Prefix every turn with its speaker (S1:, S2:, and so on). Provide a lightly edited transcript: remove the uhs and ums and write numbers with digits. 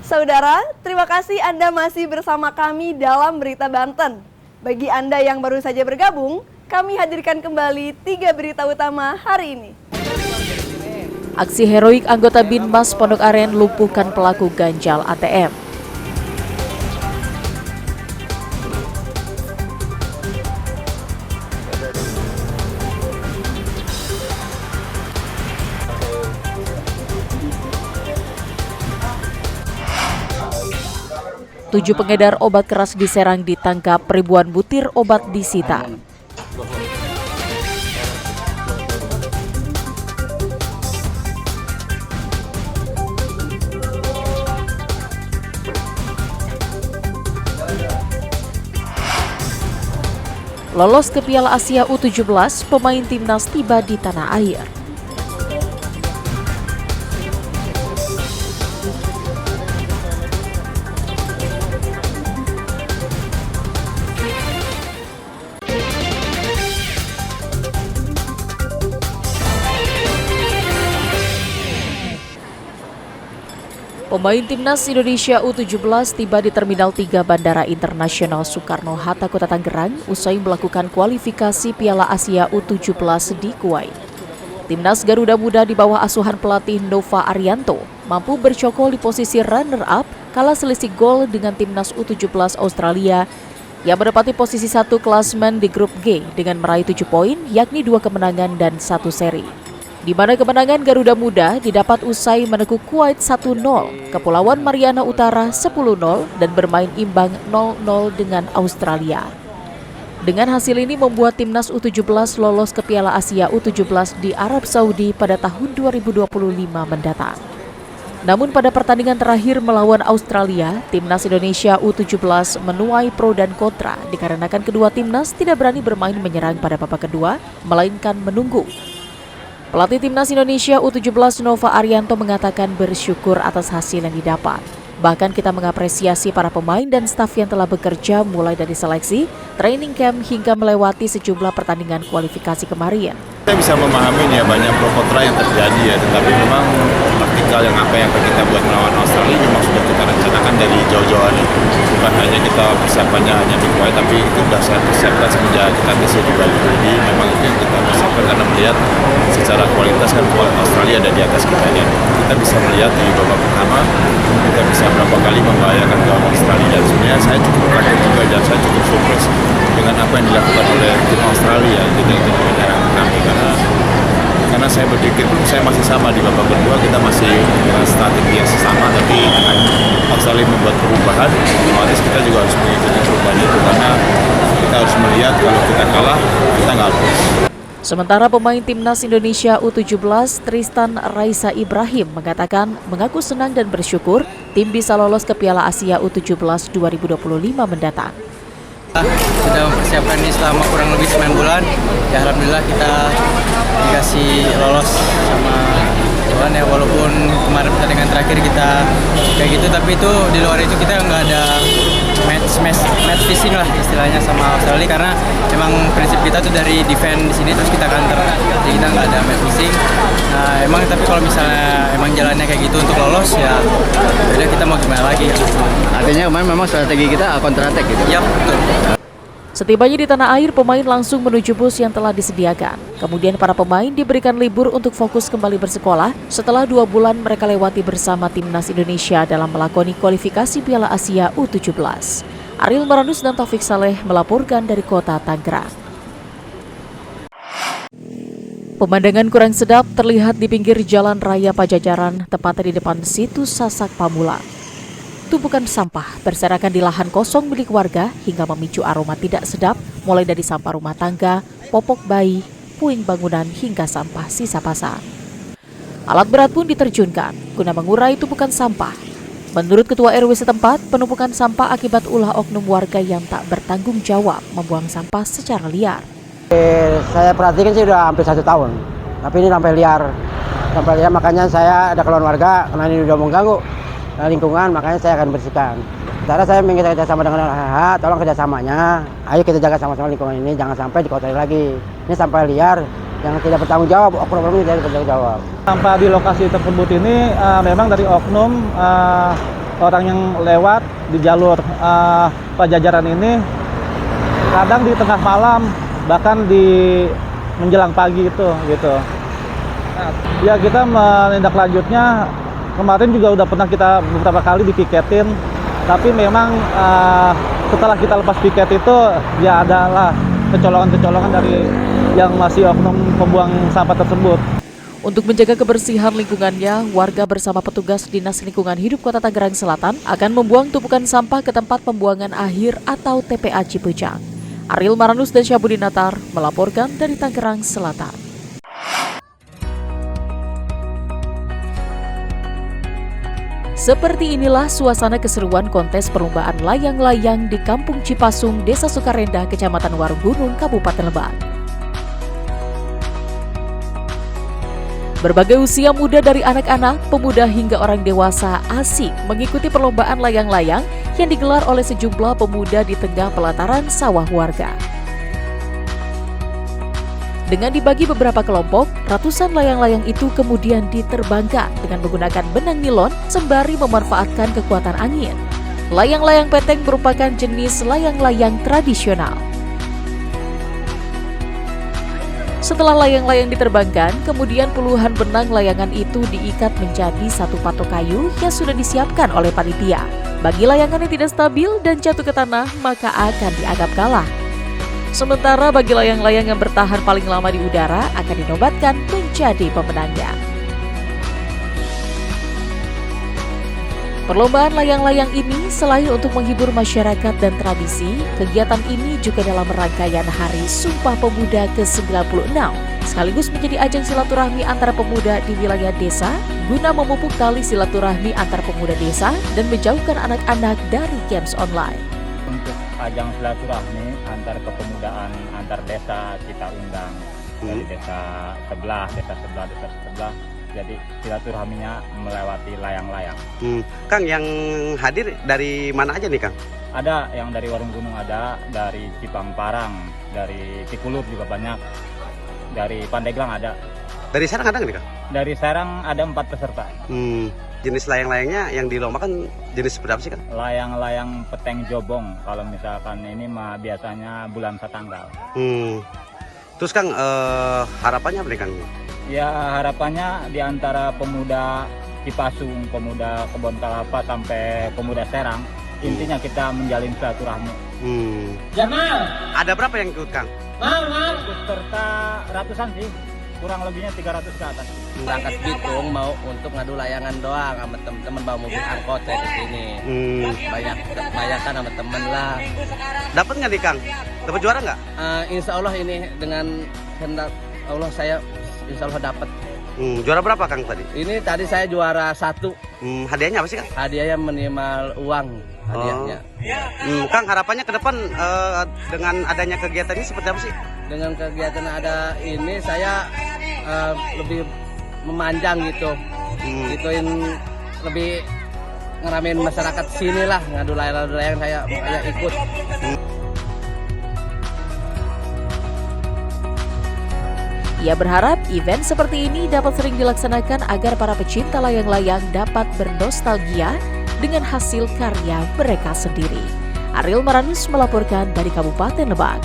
S1: Saudara, terima kasih Anda masih bersama kami dalam Berita Banten. Bagi Anda yang baru saja bergabung, kami hadirkan kembali 3 berita utama hari ini.
S2: Aksi heroik anggota Binmas Pondok Aren lumpuhkan pelaku ganjal ATM. Tujuh pengedar obat keras di Serang ditangkap, ribuan butir obat disita. Lolos ke Piala Asia U17, pemain timnas tiba di tanah air. Pemain timnas Indonesia U17 tiba di Terminal 3 Bandara Internasional Soekarno-Hatta, Kota Tangerang usai melakukan kualifikasi Piala Asia U17 di Kuwait. Timnas Garuda Muda di bawah asuhan pelatih Nova Arianto mampu bercokol di posisi runner-up kalah selisih gol dengan timnas U17 Australia yang menempati posisi 1 klasemen di grup G dengan meraih 7 poin, yakni 2 kemenangan dan 1 seri. Di mana kemenangan Garuda Muda didapat usai menekuk Kuwait 1-0, Kepulauan Mariana Utara 10-0 dan bermain imbang 0-0 dengan Australia. Dengan hasil ini membuat timnas U17 lolos ke Piala Asia U17 di Arab Saudi pada tahun 2025 mendatang. Namun pada pertandingan terakhir melawan Australia, timnas Indonesia U17 menuai pro dan kontra dikarenakan kedua timnas tidak berani bermain menyerang pada babak kedua, melainkan menunggu. Pelatih timnas Indonesia U17 Nova Arianto mengatakan bersyukur atas hasil yang didapat. Bahkan kita mengapresiasi para pemain dan staf yang telah bekerja mulai dari seleksi, training camp hingga melewati sejumlah pertandingan kualifikasi kemarin.
S3: Kita bisa memahami ya banyak pro kontra yang terjadi ya, tetapi memang taktikal yang apa yang kita buat melawan Australia memang sudah kita rencanakan dari jauh-jauh hari. Bukan hanya kita persiapannya hanya di Kuwait, tapi itu sudah saya persiapkan semenjak kita tes di Bali. Jadi memang itu yang kita persiapkan karena melihat secara kualitas kan Australia ada di atas kita ya. Kita bisa melihat di babak pertama kita bisa berapa kali membahayakan gawang Australia. Sebenarnya saya cukup kaget juga dan saya cukup surprise dengan apa yang dilakukan oleh tim Australia gitu itu menyerang kami karena saya berpikir pun saya masih sama di babak kedua kita masih strategi yang sama, tapi dengan Australia membuat perubahan otomatis kita juga harus mengikuti perubahan itu karena kita harus melihat kalau kita kalah kita nggak lolos.
S2: Sementara pemain timnas Indonesia U17 Tristan Raisa Ibrahim mengatakan mengaku senang dan bersyukur tim bisa lolos ke Piala Asia U17 2025 mendatang.
S4: Sudah mempersiapkan ini selama kurang lebih 9 bulan. Ya alhamdulillah kita dikasih lolos sama Tuhan ya, walaupun kemarin pertandingan terakhir kita kayak gitu, tapi itu di luar itu kita nggak ada match fishing lah istilahnya sama Australia, karena emang prinsip kita tuh dari defend di sini terus kita counter, jadi kita nggak ada match fishing. Nah emang tapi kalau misalnya emang jalannya kayak gitu untuk lolos ya udah kita mau gimana lagi.
S5: Artinya kemarin memang strategi kita counter attack gitu?
S4: Iya betul.
S2: Setibanya di tanah air, pemain langsung menuju bus yang telah disediakan. Kemudian para pemain diberikan libur untuk fokus kembali bersekolah setelah 2 bulan mereka lewati bersama timnas Indonesia dalam melakoni kualifikasi Piala Asia U17. Ariel Maranus dan Taufik Saleh melaporkan dari kota Tangerang. Pemandangan kurang sedap terlihat di pinggir Jalan Raya Pajajaran, tepatnya di depan situs Sasak Pamulang. Tumpukan sampah berserakan di lahan kosong milik warga hingga memicu aroma tidak sedap, mulai dari sampah rumah tangga, popok bayi, puing bangunan hingga sampah sisa pasang. Alat berat pun diterjunkan guna mengurai tumpukan sampah. Menurut Ketua RW setempat, penumpukan sampah akibat ulah oknum warga yang tak bertanggung jawab membuang sampah secara liar.
S6: Saya perhatikan sih udah hampir 1 tahun, tapi ini sampai liar, makanya saya ada keluhan warga karena ini udah mengganggu lingkungan, makanya saya akan bersihkan. Secara saya minta kerjasama dengan LHH, tolong kerjasamanya, ayo kita jaga sama-sama lingkungan ini, jangan sampai dikotori lagi. Ini sampah liar yang tidak bertanggung jawab, oknum ini tidak bertanggung jawab.
S7: Sampah di lokasi tersebut ini memang dari oknum orang yang lewat di jalur Pajajaran ini kadang di tengah malam, bahkan di menjelang pagi itu gitu. Ya kita menindaklanjutnya, kemarin juga udah pernah kita beberapa kali dipiketin, tapi memang setelah kita lepas piket itu ya adalah kecolongan-kecolongan dari yang masih oknum pembuang sampah tersebut.
S2: Untuk menjaga kebersihan lingkungannya, warga bersama petugas Dinas Lingkungan Hidup Kota Tangerang Selatan akan membuang tumpukan sampah ke tempat pembuangan akhir atau TPA Cipujang. Ariel Maranus dan Syabudinatar melaporkan dari Tangerang Selatan. Seperti inilah suasana keseruan kontes perlombaan layang-layang di Kampung Cipasung, Desa Sukarenda, Kecamatan Warunggunung, Kabupaten Lebak. Berbagai usia muda dari anak-anak, pemuda hingga orang dewasa asik mengikuti perlombaan layang-layang yang digelar oleh sejumlah pemuda di tengah pelataran sawah warga. Dengan dibagi beberapa kelompok, ratusan layang-layang itu kemudian diterbangkan dengan menggunakan benang nilon sembari memanfaatkan kekuatan angin. Layang-layang peteng merupakan jenis layang-layang tradisional. Setelah layang-layang diterbangkan, kemudian puluhan benang layangan itu diikat menjadi satu patok kayu yang sudah disiapkan oleh panitia. Bagi layangan yang tidak stabil dan jatuh ke tanah, maka akan dianggap kalah. Sementara bagi layang-layang yang bertahan paling lama di udara akan dinobatkan menjadi pemenangnya. Perlombaan layang-layang ini selain untuk menghibur masyarakat dan tradisi, kegiatan ini juga dalam rangkaian Hari Sumpah Pemuda ke-96, sekaligus menjadi ajang silaturahmi antara pemuda di wilayah desa, guna memupuk tali silaturahmi antar pemuda desa dan menjauhkan anak-anak dari games online.
S8: Untuk ajang silaturahmi antar kepemudaan antar desa kita undang dari desa sebelah, desa sebelah. Jadi silaturahminya melewati layang-layang.
S9: Kang, yang hadir dari mana aja nih Kang?
S8: Ada yang dari Warunggunung, ada dari Cipang Parang, dari Cikulur juga banyak, dari Pandeglang ada.
S9: Dari Serang ada nggak nih Kang?
S8: Dari Serang ada 4 peserta.
S9: Jenis layang-layangnya yang dilombakan jenis berapa sih Kang?
S8: Layang-layang peteng jobong, kalau misalkan ini mah biasanya bulan Satanggal.
S9: Terus Kang, harapannya apa nih Kang?
S8: Ya harapannya di antara pemuda Cipasung, pemuda Kebon Kalapa sampai pemuda Serang, intinya kita menjalin silaturahmi.
S9: Jamal, ada berapa yang ikut Kang?
S8: Peserta ratusan sih, kurang lebihnya 300 ke atas.
S5: Berangkat Bitung mau untuk ngadu layangan doang sama temen-temen bawa mobil angkot saya ke sini. Banyak kan sama temen lah.
S9: Dapat nggak nih Kang? Dapat juara nggak?
S5: Insya Allah ini dengan kehendak Allah saya insya Allah dapat.
S9: Juara berapa Kang tadi?
S5: Ini tadi saya juara 1.
S9: Hadiahnya apa sih Kang?
S5: Hadiahnya minimal uang hadiahnya.
S9: Kang, harapannya ke depan dengan adanya kegiatan ini seperti apa sih?
S5: Dengan kegiatan ada ini saya lebih memanjang gitu. Gituin lebih ngeramein masyarakat sini lah, ngadu layang-layang saya ikut.
S2: Ia berharap event seperti ini dapat sering dilaksanakan agar para pecinta layang-layang dapat bernostalgia dengan hasil karya mereka sendiri. Ariel Maranus melaporkan dari Kabupaten Lebak.